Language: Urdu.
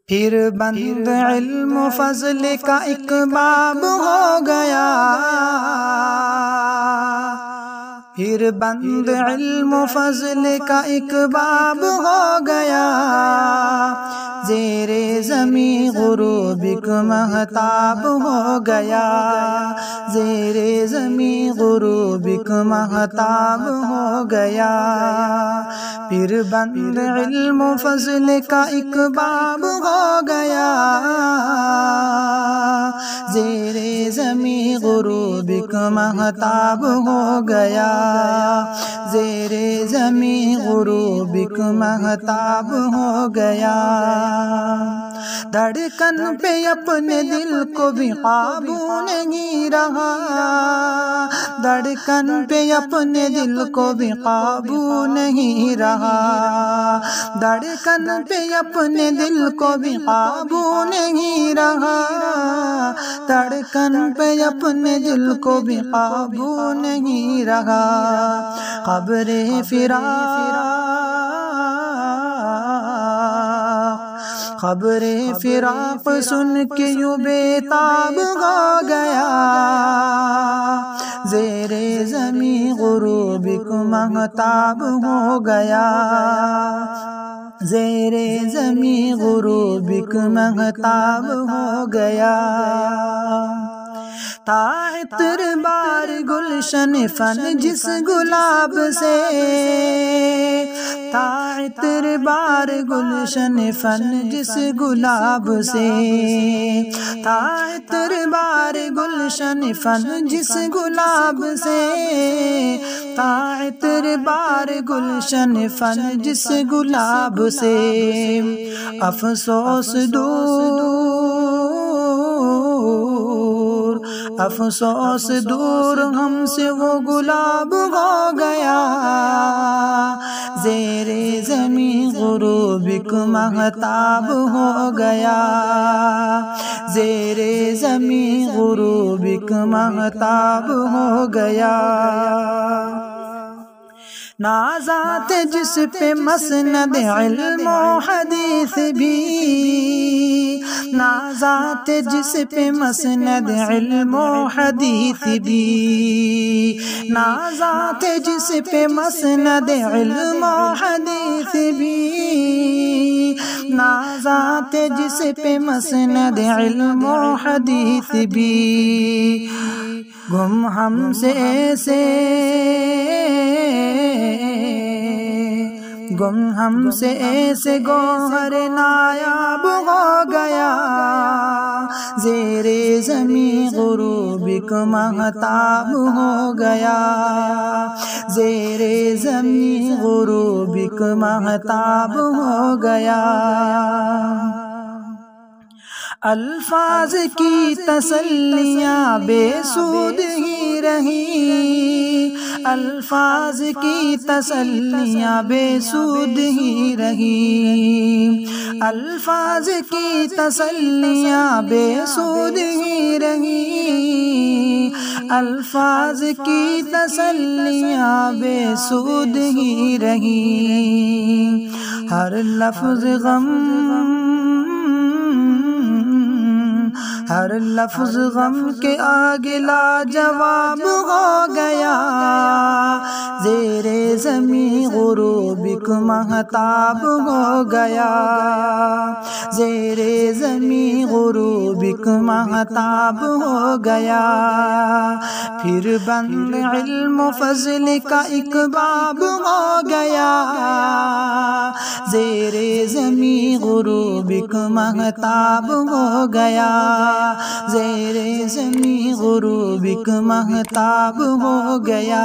پھر بند علم و فضل کا ایک باب ہو گیا، پھر بند علم و فضل کا ایک باب ہو گیا، زیر زمیں غروب ایک مہتاب ہو گیا، زیر زمیں غروب ایک مہتاب ہو گیا، پھر بند علم و فضل کا ایک باب ہو گیا، زیر زمیں غروب ایک مہتاب ہو گیا، زیر زمیں غروب ایک مہتاب ہو گیا، دھڑکن پہ اپنے دل کو بھی قابو نہیں رہا، دھڑکن پہ اپنے دل کو بھی قابو نہیں رہا، دھڑکن پہ اپنے دل کو بھی قابو نہیں رہا، دھڑکن پہ اپنے دل کو بھی قابو نہیں رہا، خبر فراق سن کے یوں بےتاب ہو گیا، زیر زمیں غروب ایک مہتاب ہو گیا، زیر زمیں غروب ایک مہتاب ہو گیا، تا عطر بار گلشن فن جس گلاب سے، تا عطر بار گلشن فن جس گلاب سے، تا عطر بار گلشن فن جس گلاب سے، تا عطر بار گلشن فن جس گلاب سے، افسوس افسوس دور ہم سے وہ گلاب ہو گیا، زیر زمیں غروب ایک مہتاب ہو گیا، زیر زمیں غروب ایک مہتاب ہو گیا، نازات جس پہ مسند علم و حدیث بھی، نازات جس پہ مسند علم و حدیث بھی، نازات جس پہ مسند علم و حدیث بھی، نازات جس پہ مسند علم و حدیث بھی، گم ہم سے ایسے گم ہم سے ایسے گوہر نایاب ہو گیا، زیر زمیں غروب ایک مہتاب ہو گیا، زیر زمیں غروب ایک مہتاب ہو گیا، الفاظ کی تسلیاں بے سود ہی رہی، الفاظ کی تسلیاں بے سود ہی رہی، الفاظ کی تسلیاں بے سود ہی رہی، الفاظ کی تسلیاں بے سود ہی رہی، ہر لفظ غم ہر لفظ غم کے آگے لاجواب ہو گیا، زیر زمیں غروب ایک مہتاب ہو گیا، زیر زمیں غروب ایک مہتاب ہو گیا، پھر بند علم و فضل کا ایک باب ہو گیا، زیر زمیں غروب ایک مہتاب ہو گیا، زیر زمیں غروب ایک مہتاب ہو گیا۔